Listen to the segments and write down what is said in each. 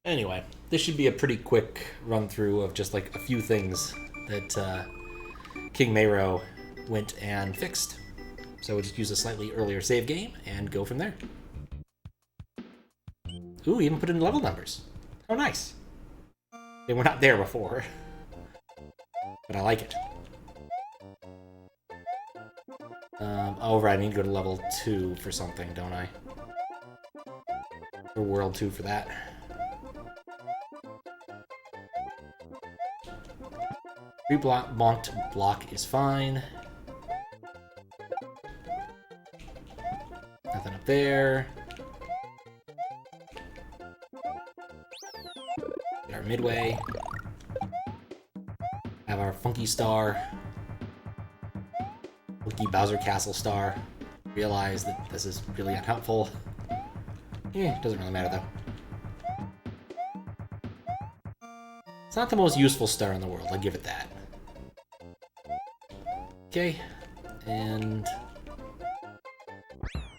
Anyway, this should be a pretty quick run through of just like a few things that King Mayro went and fixed. So we'll just use a slightly earlier save game and go from there. Ooh, even put in level numbers. Oh, nice. They were not there before, but I like it. Oh, right, I need to go to level 2 for something, don't I? Or World 2 for that. Blocked block is fine. Nothing up there. Get our midway. Have our funky star. Funky Bowser Castle star. Realize that this is really unhelpful. Doesn't really matter though. It's not the most useful star in the world, I'll give it that. Okay, and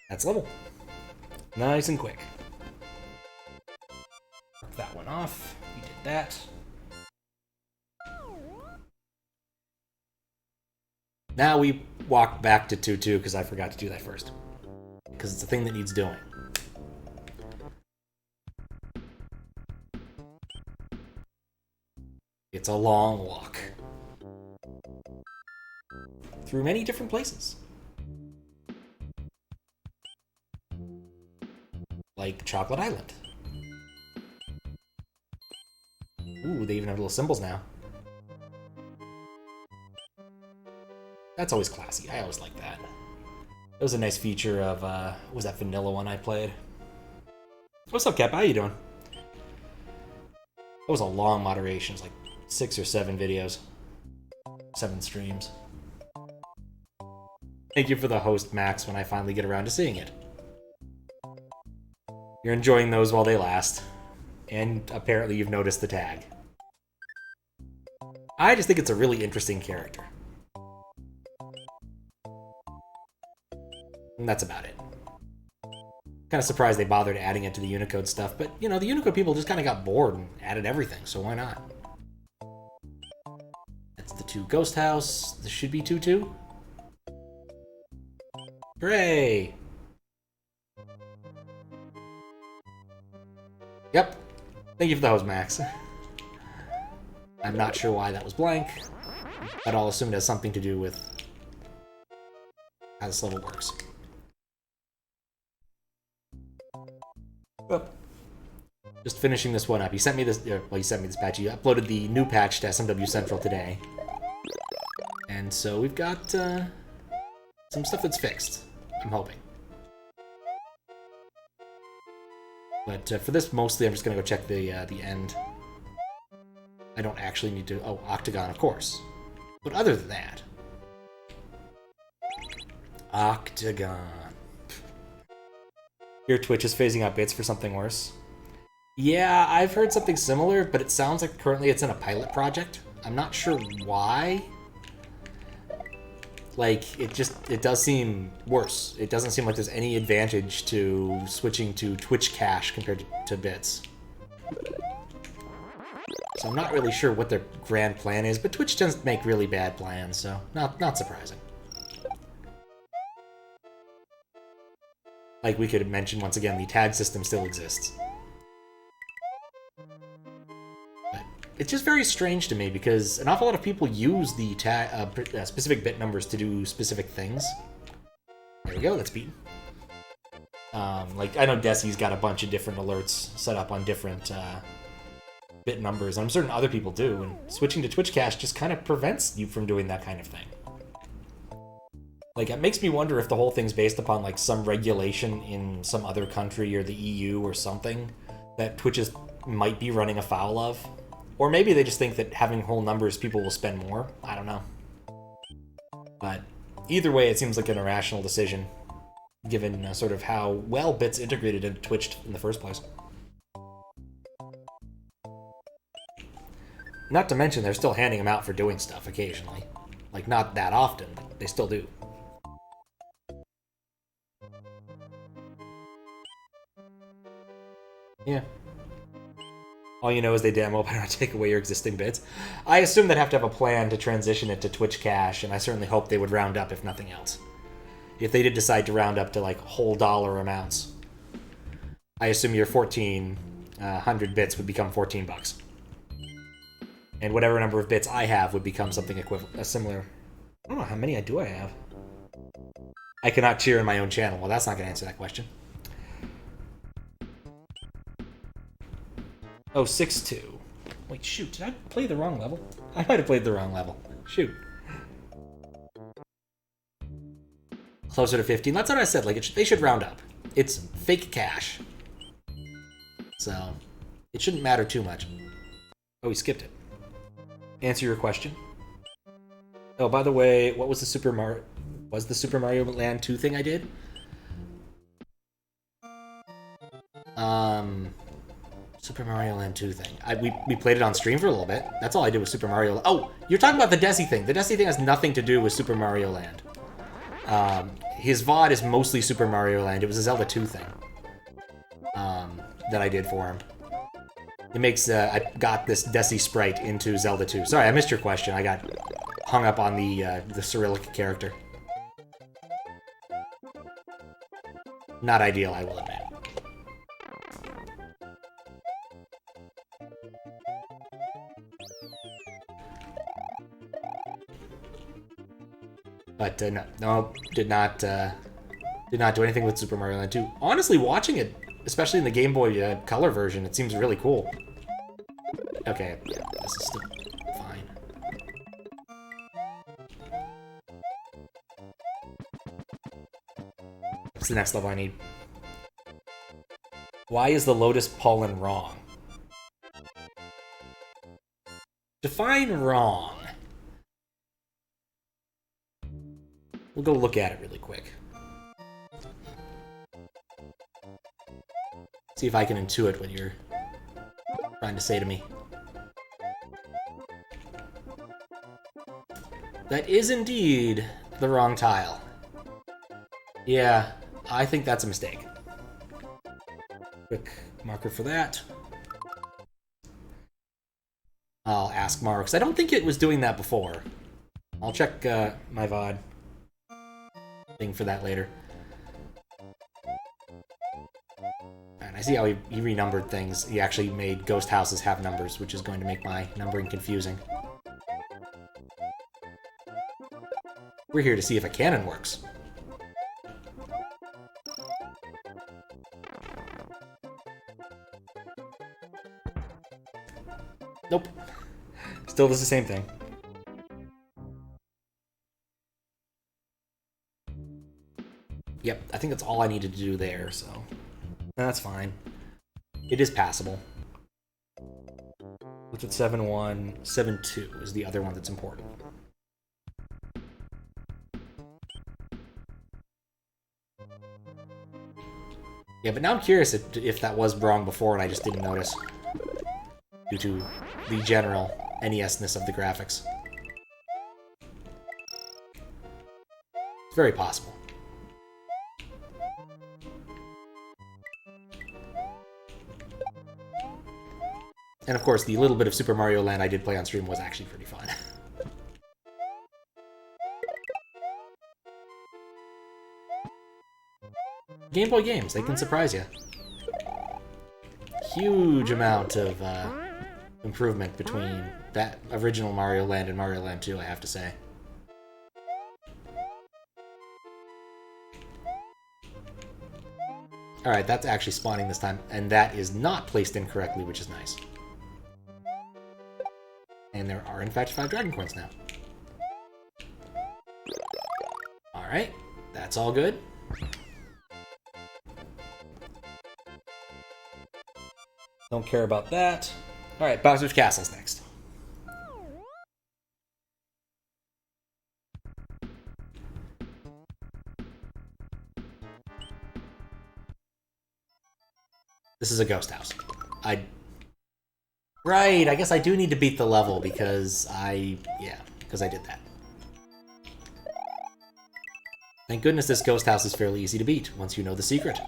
that's level. Nice and quick. Mark that one off. We did that. Now we walk back to 2-2 because I forgot to do that first. Because it's a thing that needs doing. It's a long walk. Through many different places. Like Chocolate Island. Ooh, they even have little symbols now. That's always classy. I always like that. That was a nice feature of, what was that vanilla one I played? What's up, Cap? How you doing? That was a long moderation. It was like 6 or 7 videos. 7 streams. Thank you for the host, Max, when I finally get around to seeing it. You're enjoying those while they last. And apparently you've noticed the tag. I just think it's a really interesting character. And that's about it. Kind of surprised they bothered adding it to the Unicode stuff, but, you know, the Unicode people just kind of got bored and added everything, so why not? That's the 2 Ghost House. This should be 2-2. Hooray! Yep. Thank you for the hose, Max. I'm not sure why that was blank, but I'll assume it has something to do with how this level works. Oh. Just finishing this one up. He sent me this, well, he sent me this patch. He uploaded the new patch to SMW Central today. And so we've got some stuff that's fixed, I'm hoping. But for this, mostly I'm just going to go check the end. I don't actually need to... Oh, Octagon, of course. But other than that... Octagon. Your Twitch is phasing out bits for something worse. Yeah, I've heard something similar, but it sounds like currently it's in a pilot project. I'm not sure why. Like, it does seem worse. It doesn't seem like there's any advantage to switching to Twitch cache compared to bits. So I'm not really sure what their grand plan is, but Twitch tends to make really bad plans, so not surprising. Like we could mention once again, the tag system still exists. But it's just very strange to me because an awful lot of people use the specific bit numbers to do specific things. There we go, that's beaten. Like, I know Desi's got a bunch of different alerts set up on different bit numbers, and I'm certain other people do, and switching to Twitch cache just kind of prevents you from doing that kind of thing. Like, it makes me wonder if the whole thing's based upon, like, some regulation in some other country or the EU or something that Twitch might be running afoul of. Or maybe they just think that having whole numbers, people will spend more. I don't know. But either way, it seems like an irrational decision, given sort of how well bits integrated into Twitch in the first place. Not to mention, they're still handing them out for doing stuff occasionally. Like, not that often, but they still do. Yeah. All you know is they demo, but not take away your existing bits. I assume they'd have to have a plan to transition it to Twitch Cash, and I certainly hope they would round up, if nothing else. If they did decide to round up to, like, whole dollar amounts, I assume your 1,400 bits would become $14. And whatever number of bits I have would become something equivalent, similar. I don't know, how many do I have? I cannot cheer in my own channel. Well, that's not going to answer that question. Oh, 6-2. Wait, shoot, did I play the wrong level? I might have played the wrong level. Shoot. Closer to 15. That's what I said. Like, they should round up. It's fake cash. So, it shouldn't matter too much. Oh, we skipped it. Answer your question. Oh, by the way, what was the Super Mario Land 2 thing I did? Super Mario Land 2 thing. We played it on stream for a little bit. That's all I did with Super Mario. Oh, you're talking about the Desi thing. The Desi thing has nothing to do with Super Mario Land. His VOD is mostly Super Mario Land. It was a Zelda 2 thing that I did for him. It makes, I got this Desi sprite into Zelda 2. Sorry, I missed your question. I got hung up on the Cyrillic character. Not ideal, I will admit. But no, did not do anything with Super Mario Land 2. Honestly, watching it, especially in the Game Boy Color version, it seems really cool. Okay, yeah, this is still fine. What's the next level I need? Why is the Lotus Pollen wrong? Define wrong. We'll go look at it really quick. See if I can intuit what you're trying to say to me. That is indeed the wrong tile. Yeah, I think that's a mistake. Quick marker for that. I'll ask Maro, because I don't think it was doing that before. I'll check my VOD thing for that later. And I see how he renumbered things. He actually made ghost houses have numbers, which is going to make my numbering confusing. We're here to see if a cannon works. Nope. Still does the same thing. Yep, I think that's all I needed to do there, so that's fine. It is passable. Looked at 7-1, 7-2 is the other one that's important. Yeah, but now I'm curious if that was wrong before and I just didn't notice. Due to the general NES-ness of the graphics. It's very possible. And of course, the little bit of Super Mario Land I did play on stream was actually pretty fun. Game Boy games, they can surprise you. Huge amount of improvement between that original Mario Land and Mario Land 2, I have to say. Alright, that's actually spawning this time, and that is not placed incorrectly, which is nice. And there are, in fact, 5 Dragon Coins now. Alright, that's all good. Don't care about that. Alright, Bowser's Castle's next. This is a ghost house. Right, I guess I do need to beat the level because because I did that. Thank goodness this ghost house is fairly easy to beat once you know the secret.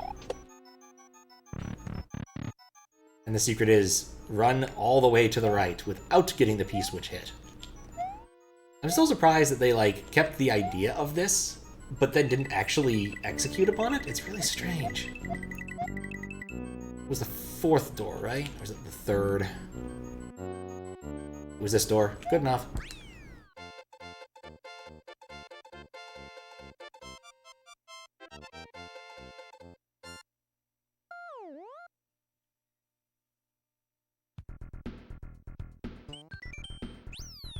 And the secret is run all the way to the right without getting the P-switch hit. I'm still surprised that they, like, kept the idea of this, but then didn't actually execute upon it. It's really strange. It was the fourth door, right? Or was it the third? It was this door. Good enough.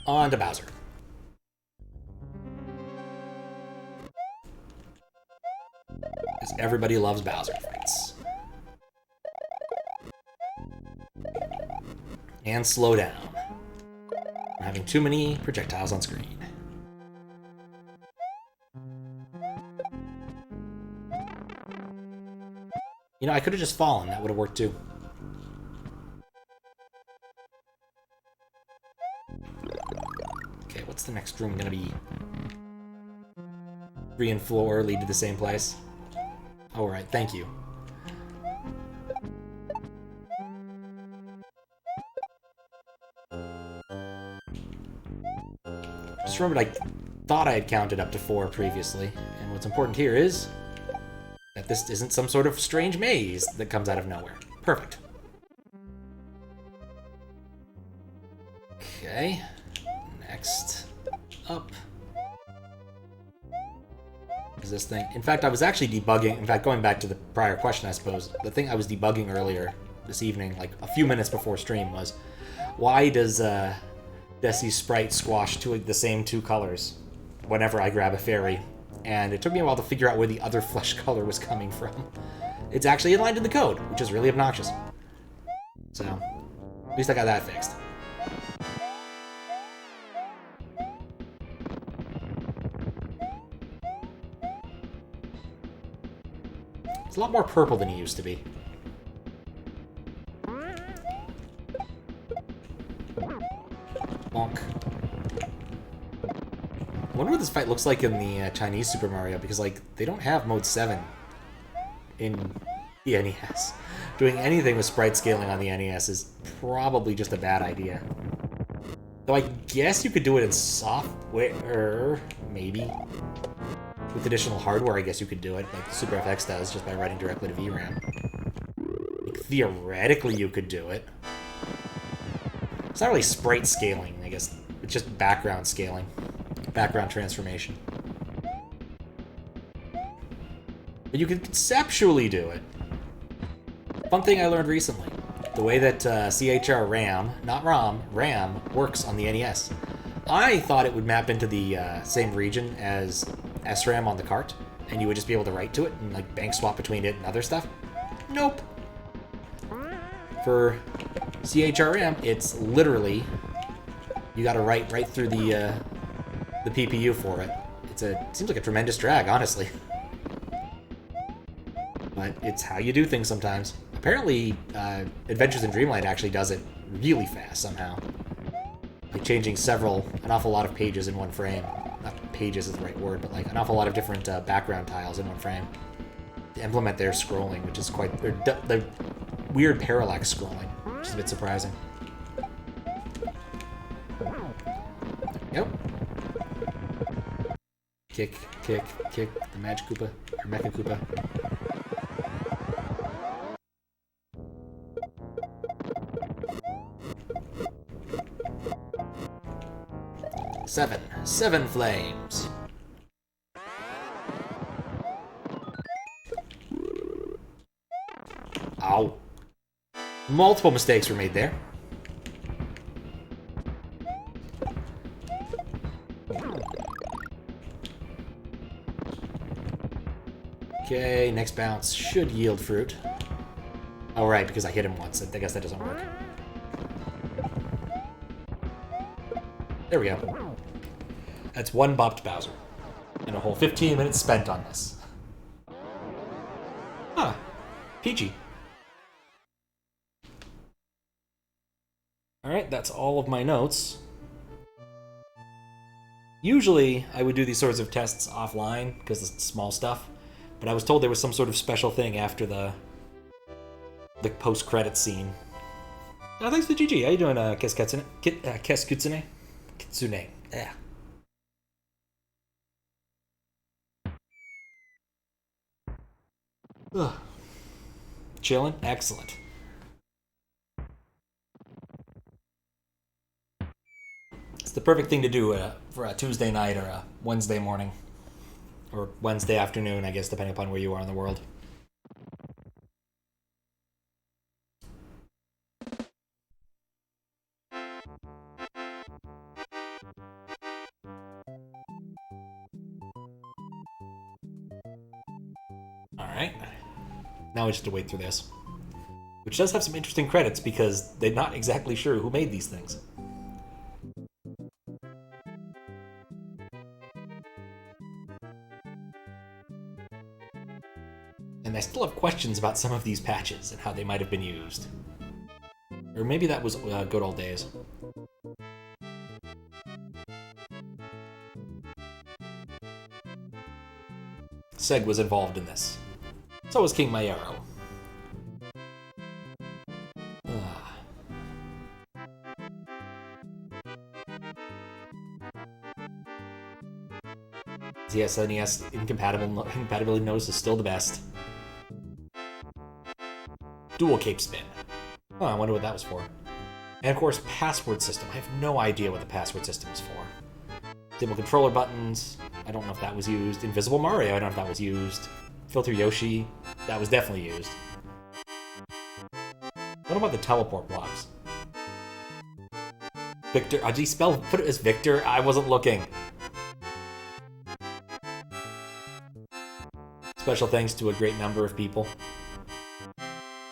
On to Bowser. Because everybody loves Bowser fights. And slow down. I'm having too many projectiles on screen. You know, I could have just fallen. That would have worked too. Okay, what's the next room gonna be? 3 and 4 lead to the same place. Alright, thank you. Just remembered I thought I had counted up to 4 previously, and what's important here is that this isn't some sort of strange maze that comes out of nowhere. Perfect. Okay, next up is this thing. In fact, I was actually debugging, in fact, going back to the prior question, I suppose, the thing I was debugging earlier this evening, like a few minutes before stream, was why does Desi's sprite squash the same 2 colors whenever I grab a fairy? And it took me a while to figure out where the other flesh color was coming from. It's actually inlined in the code, which is really obnoxious. So, at least I got that fixed. It's a lot more purple than he used to be. Bonk. I wonder what this fight looks like in the Chinese Super Mario, because, like, they don't have Mode 7 in the NES. Doing anything with sprite scaling on the NES is probably just a bad idea. Though I guess you could do it in software, maybe. With additional hardware, I guess you could do it, like the Super FX does, just by writing directly to VRAM. Like, theoretically, you could do it. It's not really sprite scaling, I guess. It's just background scaling. Background transformation. But you can conceptually do it. Fun thing I learned recently. The way that CHR RAM, not ROM, RAM, works on the NES. I thought it would map into the same region as SRAM on the cart, and you would just be able to write to it and like bank swap between it and other stuff. Nope. For CHRM, it's literally you got to write right through the PPU for it. It seems like a tremendous drag, honestly. But it's how you do things sometimes. Apparently, Adventures in Dreamlight actually does it really fast somehow. Like changing an awful lot of pages in one frame. Not pages is the right word, but like an awful lot of different background tiles in one frame. To implement their scrolling, which is quite... the weird parallax scrolling, which is a bit surprising. Yep. Kick, kick, kick the Magic Koopa, or Mecha Koopa. Seven flames. Ow. Multiple mistakes were made there. Okay, next bounce should yield fruit. Oh, right, because I hit him once. I guess that doesn't work. There we go. That's one bopped Bowser. And a whole 15 minutes spent on this. Huh. Peachy. Alright, that's all of my notes. Usually, I would do these sorts of tests offline, because it's small stuff. But I was told there was some sort of special thing after the post-credits scene. Oh, thanks for the GG. How you doing, Keskitsune? Keskitsune? Kitsune. Yeah. Ugh. Chilling? Excellent. It's the perfect thing to do for a Tuesday night or a Wednesday morning. Or Wednesday afternoon, I guess, depending upon where you are in the world. Alright. Now we just have to wait through this. Which does have some interesting credits because they're not exactly sure who made these things. And I still have questions about some of these patches and how they might have been used. Or maybe that was good old days. Seg was involved in this. So was King Mayro. Yes, NES incompatibility notice is still the best. Dual cape spin. Oh, I wonder what that was for. And of course, password system. I have no idea what the password system is for. Disable controller buttons. I don't know if that was used. Invisible Mario. I don't know if that was used. Filter Yoshi. That was definitely used. What about the teleport blocks? Victor. Did he put it as Victor? I wasn't looking. Special thanks to a great number of people.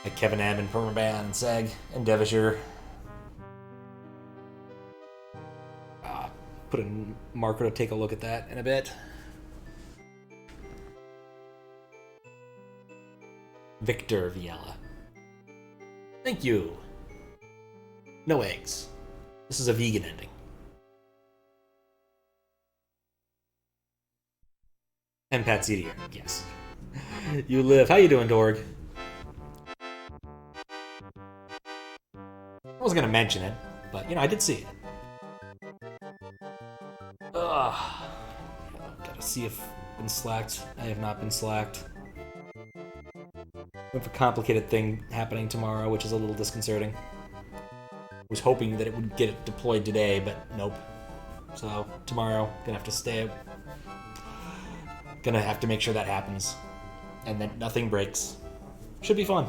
Like Kevin M. and Permaban and Seg and Devishire. Put a marker to take a look at that in a bit. Victor Viella. Thank you. No eggs. This is a vegan ending. And Pat Zedier, yes. You live. How you doing, Dorg? I wasn't gonna mention it, but you know, I did see it. Ugh. Gotta see if I've been slacked. I have not been slacked. We have a complicated thing happening tomorrow, which is a little disconcerting. I was hoping that it would get it deployed today, but nope. So tomorrow, gonna have to stay. Gonna have to make sure that happens, and that nothing breaks. Should be fun.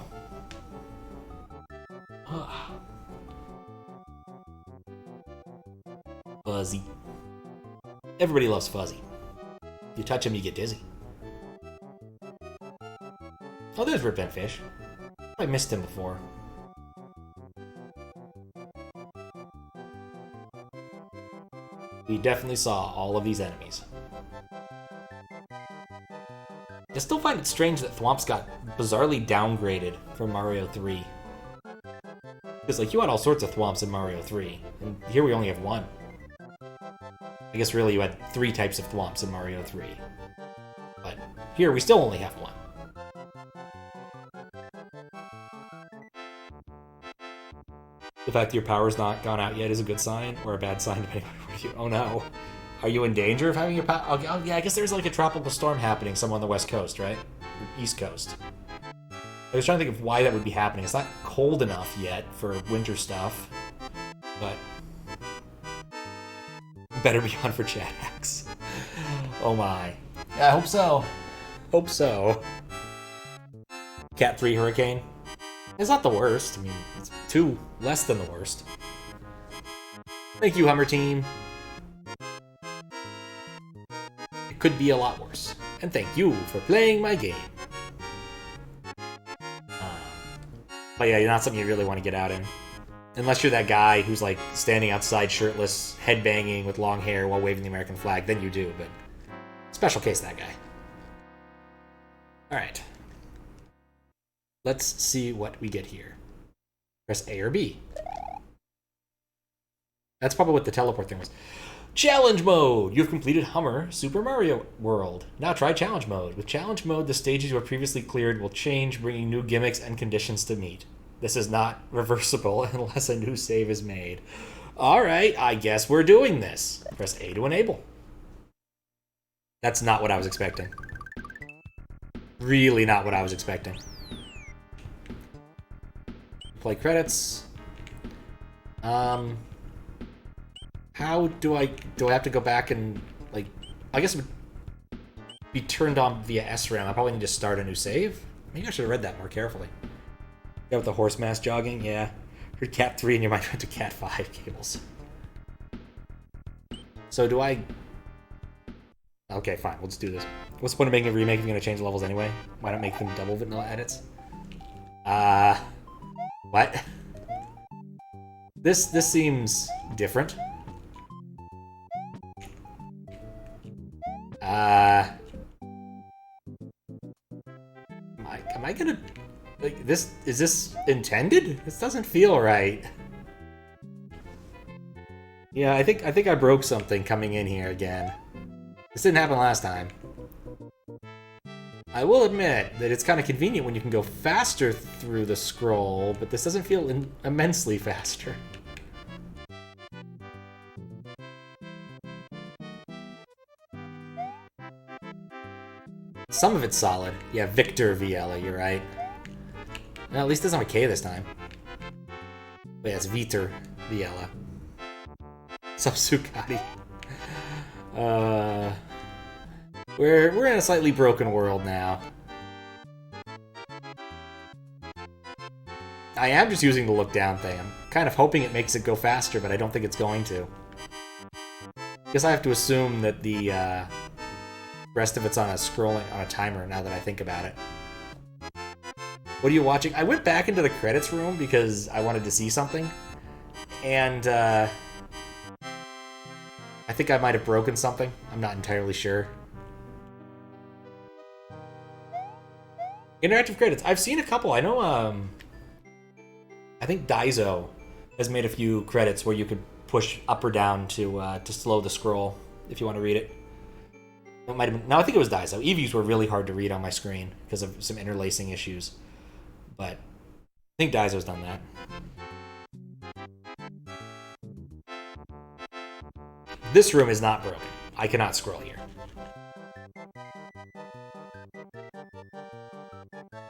Fuzzy. Everybody loves Fuzzy. You touch him, you get dizzy. Oh, there's Rip Van Fish. I missed him before. We definitely saw all of these enemies. I still find it strange that Thwomps got bizarrely downgraded from Mario 3. Because, like, you had all sorts of Thwomps in Mario 3, and here we only have one. I guess really you had 3 types of Thwomps in Mario 3. But here we still only have one. The fact that your power's not gone out yet is a good sign, or a bad sign, depending on what you... Oh no. Are you in danger of having your power... Oh yeah, I guess there's like a tropical storm happening somewhere on the west coast, right? Or east coast. I was trying to think of why that would be happening. It's not cold enough yet for winter stuff, but... Better be on for Chad Hacks. Oh my. Yeah, I hope so. Hope so. Cat 3 Hurricane. It's not the worst. I mean, it's 2 less than the worst. Thank you, Hummer Team. It could be a lot worse. And thank you for playing my game. But yeah, not something you really want to get out in. Unless you're that guy who's like standing outside shirtless, headbanging with long hair while waving the American flag, then you do, but special case that guy. Alright. Let's see what we get here. Press A or B. That's probably what the teleport thing was. Challenge mode! You've completed Hummer Super Mario World. Now try challenge mode. With challenge mode, the stages you have previously cleared will change, bringing new gimmicks and conditions to meet. This is not reversible unless a new save is made. Alright, I guess we're doing this. Press A to enable. That's not what I was expecting. Really not what I was expecting. Play credits. How do I have to go back and, like, I guess it would be turned on via SRAM. I probably need to start a new save. Maybe I should have read that more carefully. Yeah, with the horse mass jogging, yeah. Heard Cat 3 and your mind went to Cat 5 cables. So do I... Okay, fine, we'll just do this. What's the point of making a remake if you're going to change the levels anyway? Why not make them double vanilla edits? What? This seems different. Am I gonna... Like, this... Is this intended? This doesn't feel right. Yeah, I think I broke something coming in here again. This didn't happen last time. I will admit that it's kind of convenient when you can go faster through the scroll, but this doesn't feel immensely faster. Some of it's solid. Yeah, Victor Viella, you're right. Well, at least it doesn't have a K this time. But yeah, it's Vitor Viella. Subsukati. We're in a slightly broken world now. I am just using the look down thing. I'm kind of hoping it makes it go faster, but I don't think it's going to. Guess I have to assume that the rest of it's on a timer now that I think about it. What are you watching? I went back into the credits room because I wanted to see something. And I think I might have broken something. I'm not entirely sure. Interactive credits. I've seen a couple. I know, I think Daiso has made a few credits where you could push up or down to slow the scroll if you want to read it. It might have been... No, I think it was Daiso. Eevees were really hard to read on my screen because of some interlacing issues. But I think Daiso's done that. This room is not broken. I cannot scroll here.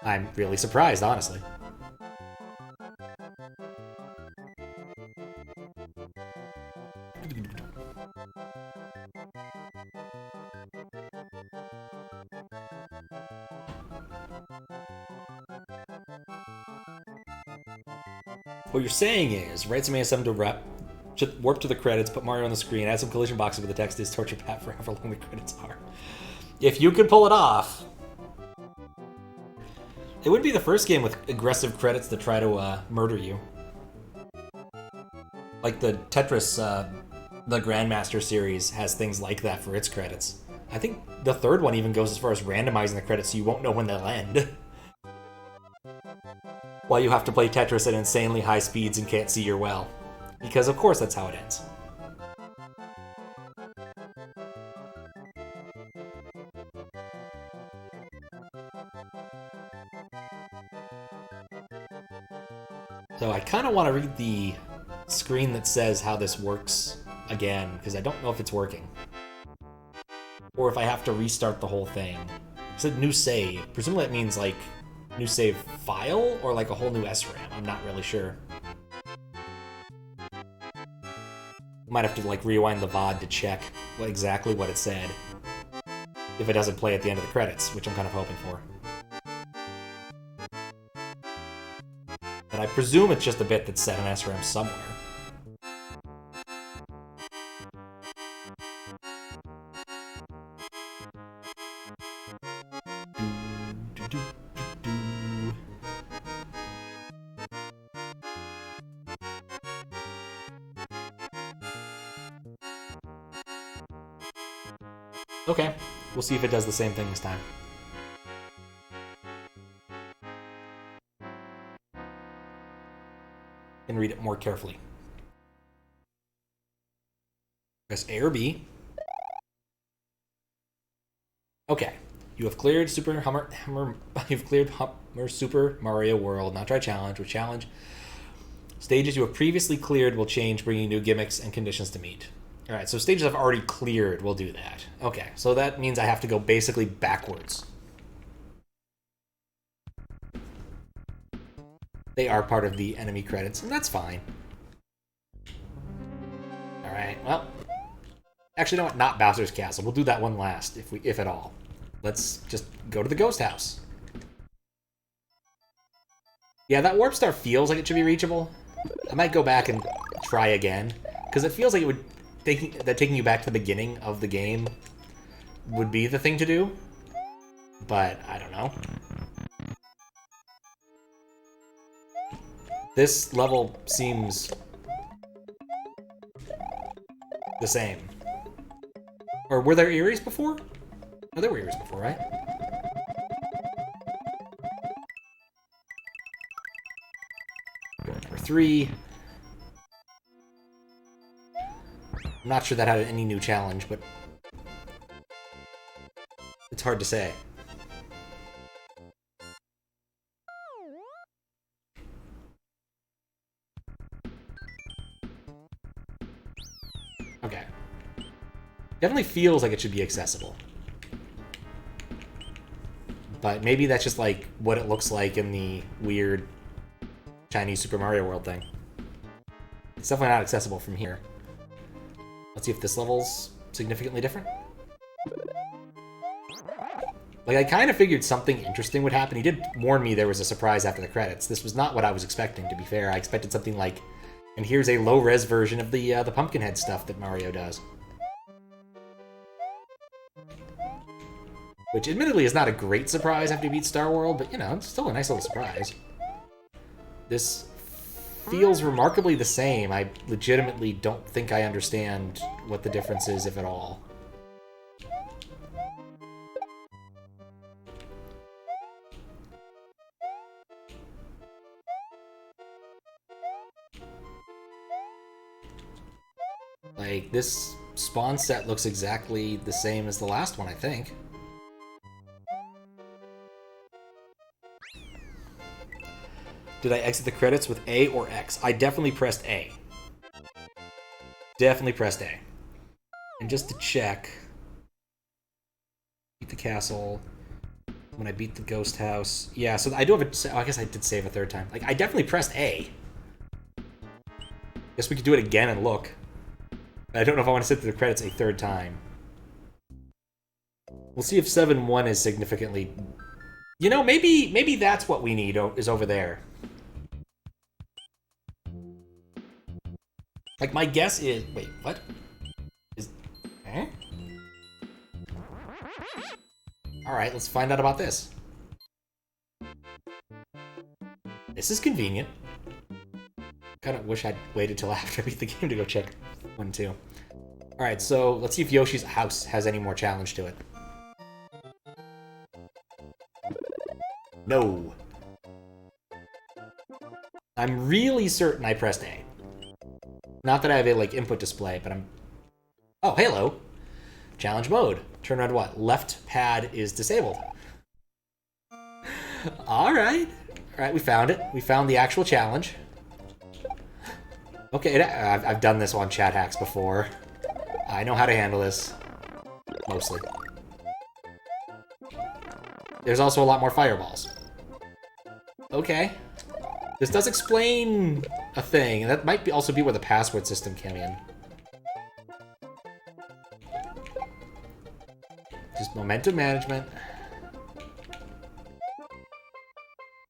I'm really surprised, honestly. What you're saying is, write some ASM to warp to the credits, put Mario on the screen, add some collision boxes where the text is torture Pat for however long the credits are. If you could pull it off... It would be the first game with aggressive credits that try to murder you. Like the Tetris, the Grandmaster series has things like that for its credits. I think the third one even goes as far as randomizing the credits so you won't know when they'll end. While you have to play Tetris at insanely high speeds and can't see your well. Because of course that's how it ends. So I kind of want to read the screen that says how this works again, because I don't know if it's working. Or if I have to restart the whole thing. It said new save. Presumably that means like new save file or like a whole new SRAM. I'm not really sure. Might have to like rewind the VOD to check exactly what it said. If it doesn't play at the end of the credits, which I'm kind of hoping for. But I presume it's just a bit that's set in SRAM somewhere. Okay, we'll see if it does the same thing this time. And read it more carefully. Press A or B. Okay, You have cleared you've cleared Hummer Super Mario World. Not try challenge. With challenge, stages you have previously cleared will change, bringing new gimmicks and conditions to meet. All right, so stages I've already cleared will do that. Okay, so that means I have to go basically backwards. They are part of the enemy credits, and that's fine. All right, well, actually, you know what? Not Bowser's Castle. We'll do that one last, if at all. Let's just go to the ghost house. Yeah, that warp star feels like it should be reachable. I might go back and try again, because it feels like it would taking you back to the beginning of the game would be the thing to do. But I don't know. This level seems the same. Or were there Eries before? Oh, there were Eries before, right? Number 3. I'm not sure that had any new challenge, but it's hard to say. Okay. Definitely feels like it should be accessible. But maybe that's just like what it looks like in the weird Chinese Super Mario World thing. It's definitely not accessible from here. Let's see if this level's significantly different. Like, I kind of figured something interesting would happen. He did warn me there was a surprise after the credits. This was not what I was expecting, to be fair. I expected something like, and here's a low-res version of the Pumpkinhead stuff that Mario does. Which, admittedly, is not a great surprise after you beat Star World, but, you know, it's still a nice little surprise. This feels remarkably the same. I legitimately don't think I understand what the difference is, if at all. Like, this spawn set looks exactly the same as the last one, I think. Did I exit the credits with A or X? I definitely pressed A. Definitely pressed A. And just to check... Beat the castle. When I beat the ghost house... Yeah, so I do have a... I guess I did save a third time. Like, I definitely pressed A. Guess we could do it again and look. I don't know if I want to sit through the credits a third time. We'll see if 7-1 is significantly... You know, maybe that's what we need, is over there. Like, my guess is... Wait, what? Is... Eh? Alright, let's find out about this. This is convenient. Kind of wish I'd waited till after I beat the game to go check 1-2. Alright, so let's see if Yoshi's house has any more challenge to it. No. I'm really certain I pressed A. Not that I have a, like, input display, but I'm... Oh, hello! Challenge mode. Turn around what? Left pad is disabled. Alright. Alright, we found it. We found the actual challenge. Okay, I've done this on chat hacks before. I know how to handle this. Mostly. There's also a lot more fireballs. Okay. This does explain a thing, and that might also be where the password system came in. Just momentum management.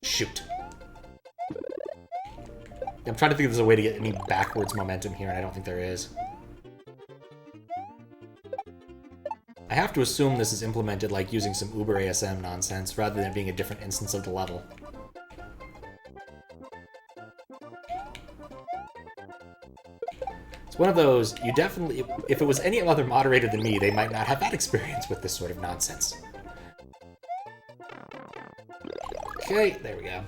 Shoot. I'm trying to think if there's a way to get any backwards momentum here, and I don't think there is. I have to assume this is implemented like using some Uber ASM nonsense, rather than it being a different instance of the level. It's one of those, you definitely... If it was any other moderator than me, they might not have that experience with this sort of nonsense. Okay, there we go.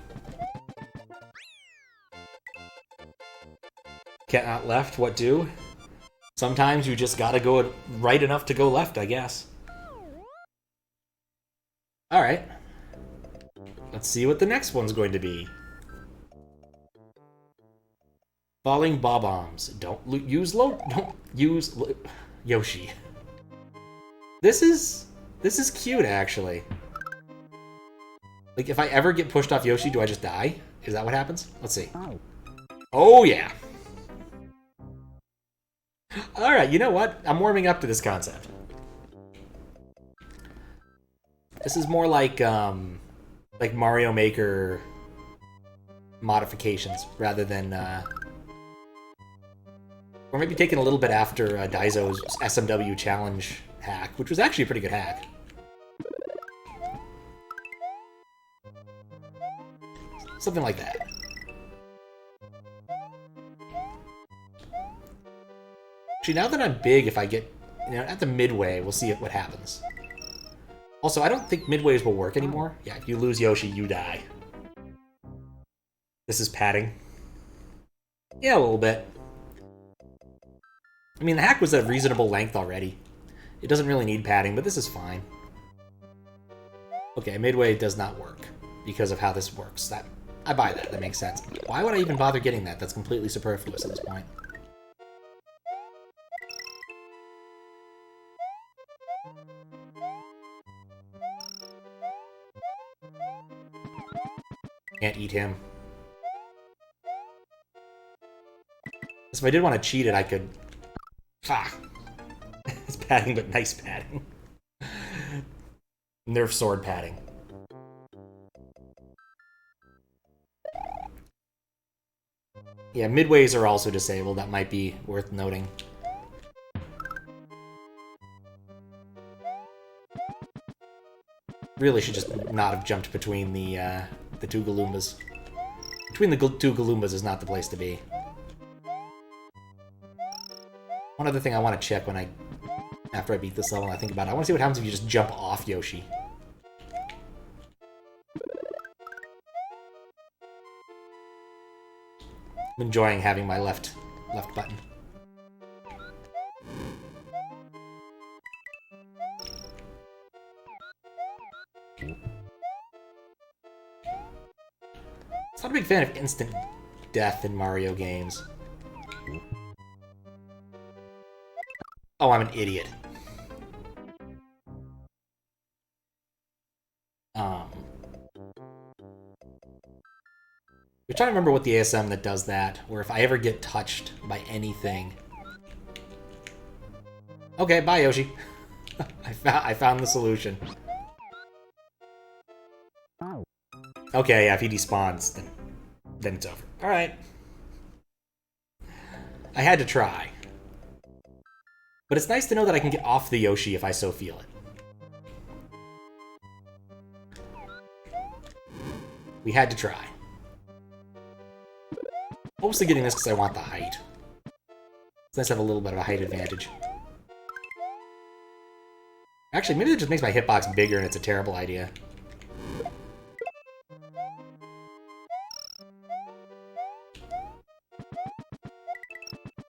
Cat not left, what do? Sometimes you just gotta go right enough to go left, I guess. Alright. Let's see what the next one's going to be. Falling bob-ombs. Don't use Yoshi. This is cute, actually. Like, if I ever get pushed off Yoshi, do I just die? Is that what happens? Let's see. Oh, yeah. Alright, you know what? I'm warming up to this concept. This is more like Mario Maker modifications, rather than, or maybe taking a little bit after Daizo's SMW challenge hack, which was actually a pretty good hack. Something like that. Actually, now that I'm big, if I get, at the midway, we'll see what happens. Also, I don't think midways will work anymore. Yeah, if you lose Yoshi, you die. This is padding. Yeah, a little bit. I mean, the hack was a reasonable length already. It doesn't really need padding, but this is fine. Okay, midway does not work because of how this works. I buy that. That makes sense. Why would I even bother getting that? That's completely superfluous at this point. Can't eat him. So if I did want to cheat it, I could... Ah! It's padding, but nice padding. Nerf sword padding. Yeah, midways are also disabled. That might be worth noting. Really should just not have jumped between the two Galoombas. Between the two Galoombas is not the place to be. One other thing I want to check after I beat this level and I think about it, I want to see what happens if you just jump off Yoshi. I'm enjoying having my left button. I'm not a big fan of instant death in Mario games. Oh, I'm an idiot. We're trying to remember what the ASM that does that, where if I ever get touched by anything... Okay, bye, Yoshi. I found the solution. Okay, yeah, if he despawns, then it's over. Alright. I had to try. But it's nice to know that I can get off the Yoshi if I so feel it. We had to try. Mostly getting this because I want the height. It's nice to have a little bit of a height advantage. Actually, maybe it just makes my hitbox bigger and it's a terrible idea.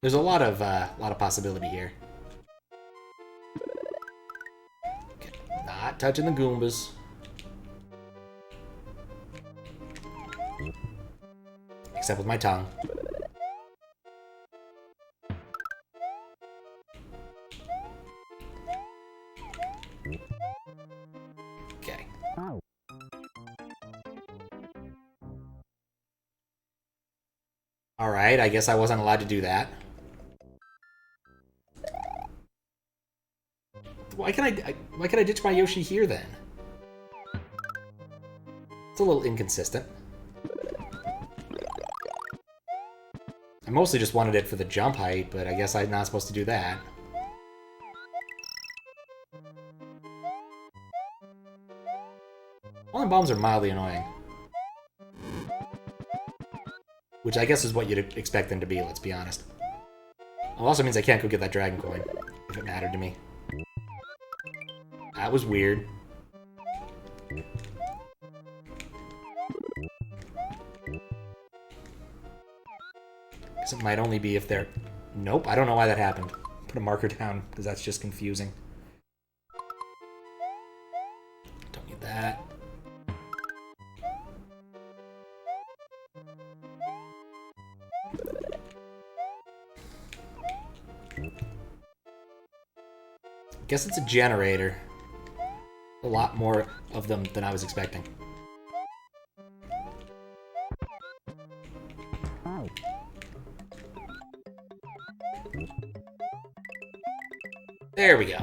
There's a lot of possibility here. Okay, not touching the Goombas. Except with my tongue. Okay. Alright, I guess I wasn't allowed to do that. Why can I ditch my Yoshi here then? It's a little inconsistent. I mostly just wanted it for the jump height, but I guess I'm not supposed to do that. Falling bombs are mildly annoying. Which I guess is what you'd expect them to be, let's be honest. It also means I can't go get that dragon coin, if it mattered to me. That was weird. Guess it might only be if they're... Nope, I don't know why that happened. Put a marker down, because that's just confusing. Don't need that. Guess it's a generator. A lot more of them than I was expecting. There we go.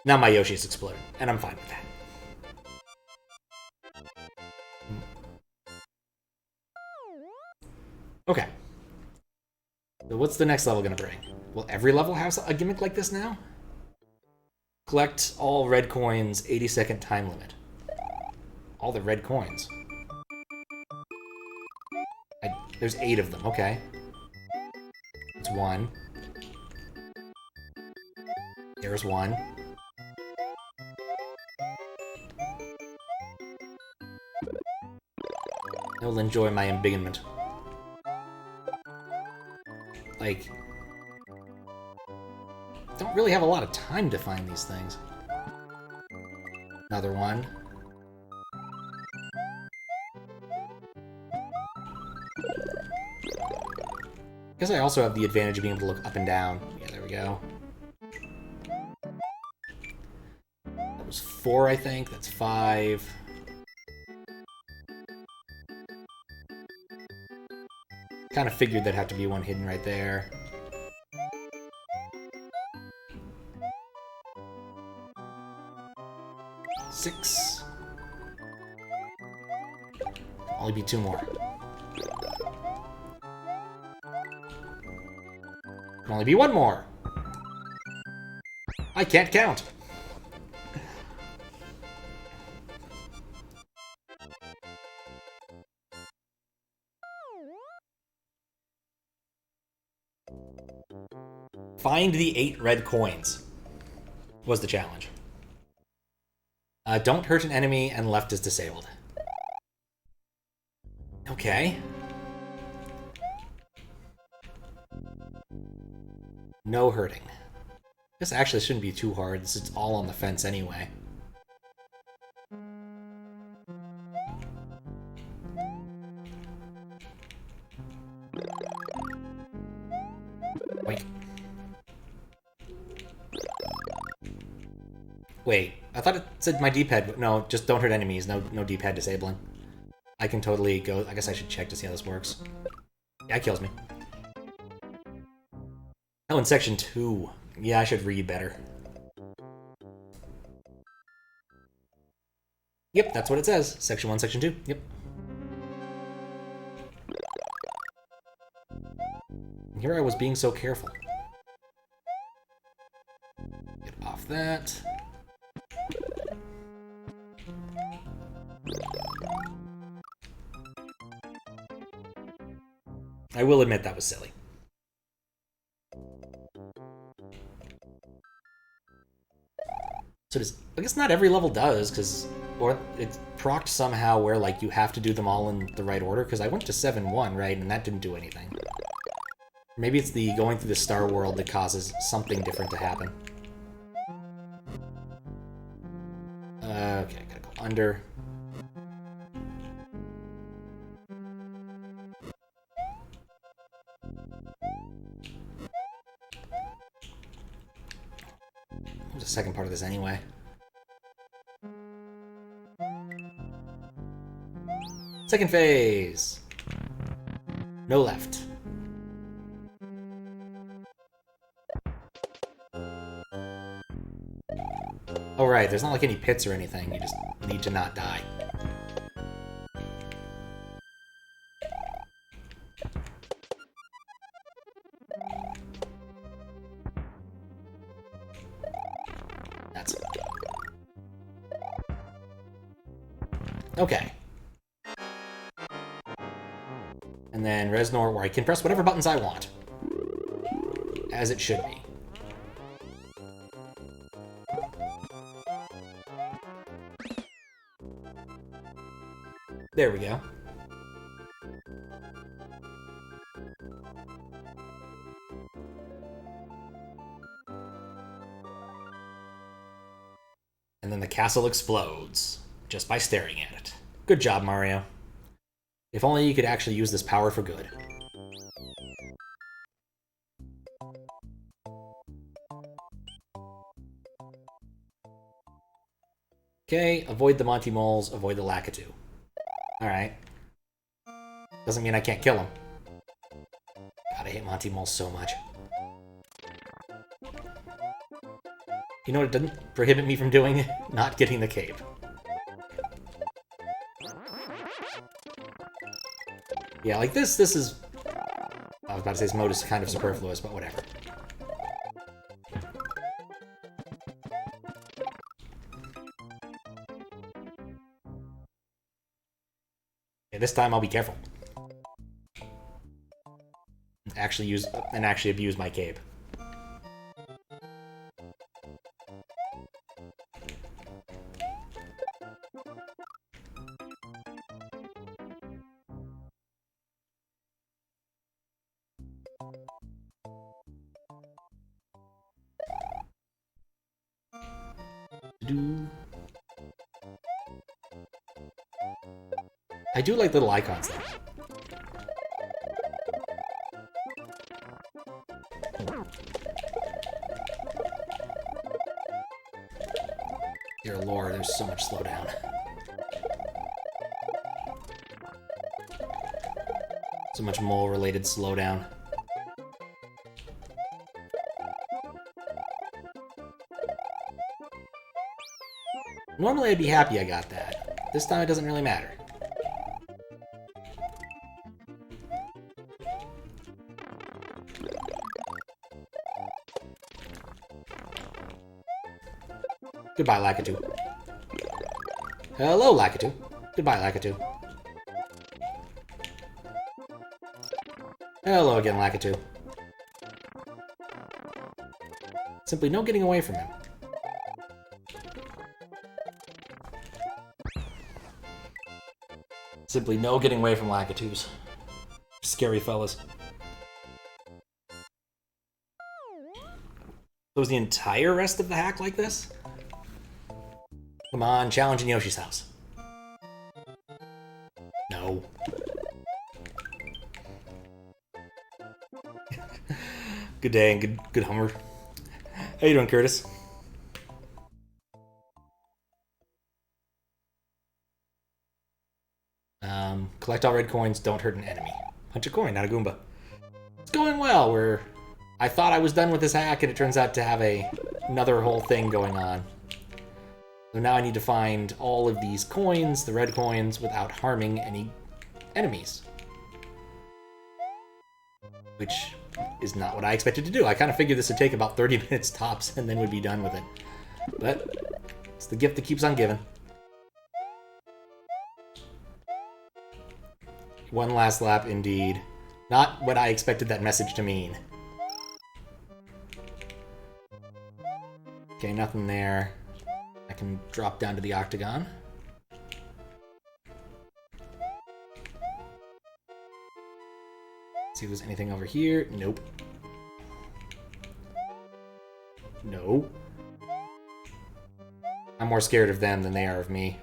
Now my Yoshi's exploded, and I'm fine with that. Okay. So what's the next level gonna bring? Will every level have a gimmick like this now? Collect all red coins, 80-second time limit. All the red coins. There's 8 of them, okay. It's 1. There's 1. I'll enjoy my embiggenment. Like, don't really have a lot of time to find these things. Another one. Guess I also have the advantage of being able to look up and down. Yeah, there we go. That was 4, I think. That's 5. Kind of figured there'd have to be one hidden right there. Six. Only be 2 more. Can only be 1 more. I can't count. Find the 8 red coins was the challenge. Don't hurt an enemy and left is disabled. Okay. No hurting. This actually shouldn't be too hard. It's all on the fence anyway. Wait, I thought it said my D-pad. No, just don't hurt enemies. No D-pad disabling. I can totally go. I guess I should check to see how this works. Yeah, it kills me. Oh, in section 2. Yeah, I should read better. Yep, that's what it says. Section 1, section 2. Yep. Here I was being so careful. Get off that. I will admit that was silly. So I guess not every level does, or it's procced somehow where, like, you have to do them all in the right order, because I went to 7-1, right, and that didn't do anything. Maybe it's the going through the star world that causes something different to happen. Okay, I gotta go under. There's a second part of this anyway. Second phase. No left. Oh right, there's not like any pits or anything. You just need to not die. That's it. Okay. And then Reznor, where I can press whatever buttons I want. As it should be. There we go. And then the castle explodes, just by staring at it. Good job, Mario. If only you could actually use this power for good. Okay, avoid the Monty Moles, avoid the Lakitu. Alright. Doesn't mean I can't kill him. God, I hate Monty Moles so much. You know what it doesn't prohibit me from doing? Not getting the cape. Yeah, like this is... I was about to say this mode is kind of superfluous, but whatever. Okay, this time I'll be careful. Actually abuse my cape. I do like little icons though. Dear Lord, there's so much slowdown. So much mole-related slowdown. Normally I'd be happy I got that. This time it doesn't really matter. Goodbye, Lakitu. Hello, Lakitu. Goodbye, Lakitu. Hello again, Lakitu. Simply no getting away from him. Simply no getting away from Lakitus. Scary fellas. So is the entire rest of the hack like this? Come on, challenge in Yoshi's house. No. Good day and good hummer. How you doing, Curtis? Collect all red coins, don't hurt an enemy. Punch a coin, not a Goomba. It's going well. I thought I was done with this hack, and it turns out to have another whole thing going on. So now I need to find all of these coins, the red coins, without harming any enemies. Which is not what I expected to do. I kind of figured this would take about 30 minutes tops, and then we'd be done with it. But it's the gift that keeps on giving. One last lap, indeed. Not what I expected that message to mean. Okay, nothing there. I can drop down to the octagon. See if there's anything over here. Nope. No. I'm more scared of them than they are of me.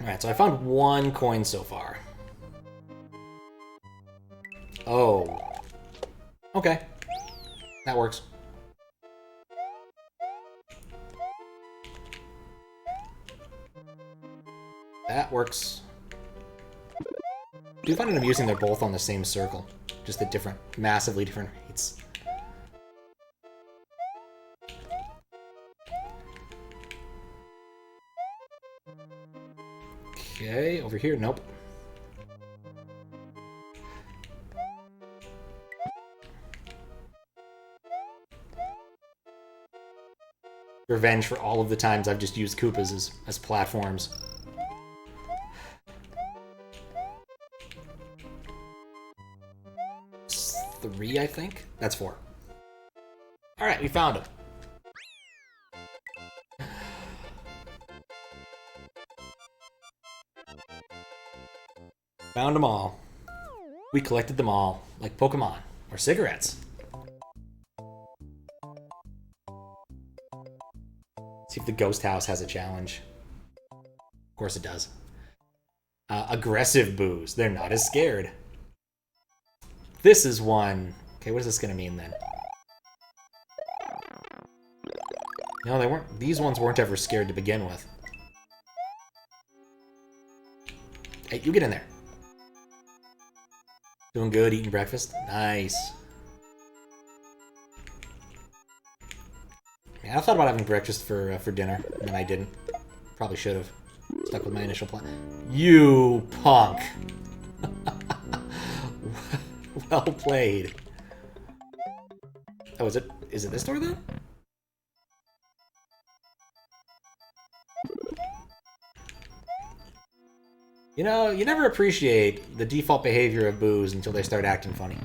Alright, so I found one coin so far. Oh. Okay. That works. That works. I do find it amusing they're both on the same circle. Just at different, massively different rates. Okay, over here, nope. Revenge for all of the times I've just used Koopas as platforms. It's 3, I think? That's 4. Alright, we found him. Found them all. We collected them all, like Pokemon, or cigarettes. See if the ghost house has a challenge. Of course it does. Aggressive boos. They're not as scared. this is one. Okay, what is this gonna mean then? No, they weren't. These ones weren't ever scared to begin with. Hey, you get in there. Doing good, eating breakfast? Nice. Yeah, I thought about having breakfast for dinner, and then I didn't. Probably should have. Stuck with my initial plan. You punk! Well played. Oh, is it this door then? You know, you never appreciate the default behavior of boos until they start acting funny.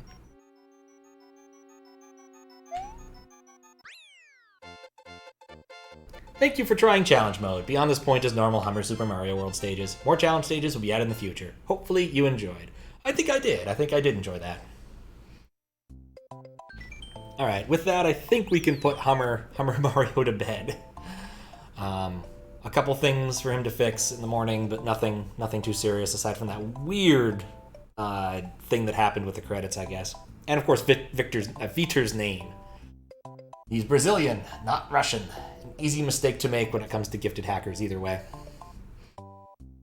Thank you for trying challenge mode. Beyond this point is normal Hummer Super Mario World stages. More challenge stages will be added in the future. Hopefully you enjoyed. I think I did. I think I did enjoy that. Alright, with that, I think we can put Hummer Mario to bed. A couple things for him to fix in the morning, but nothing too serious aside from that weird thing that happened with the credits, I guess. And of course, Viter's name. He's Brazilian, not Russian. An easy mistake to make when it comes to gifted hackers, either way.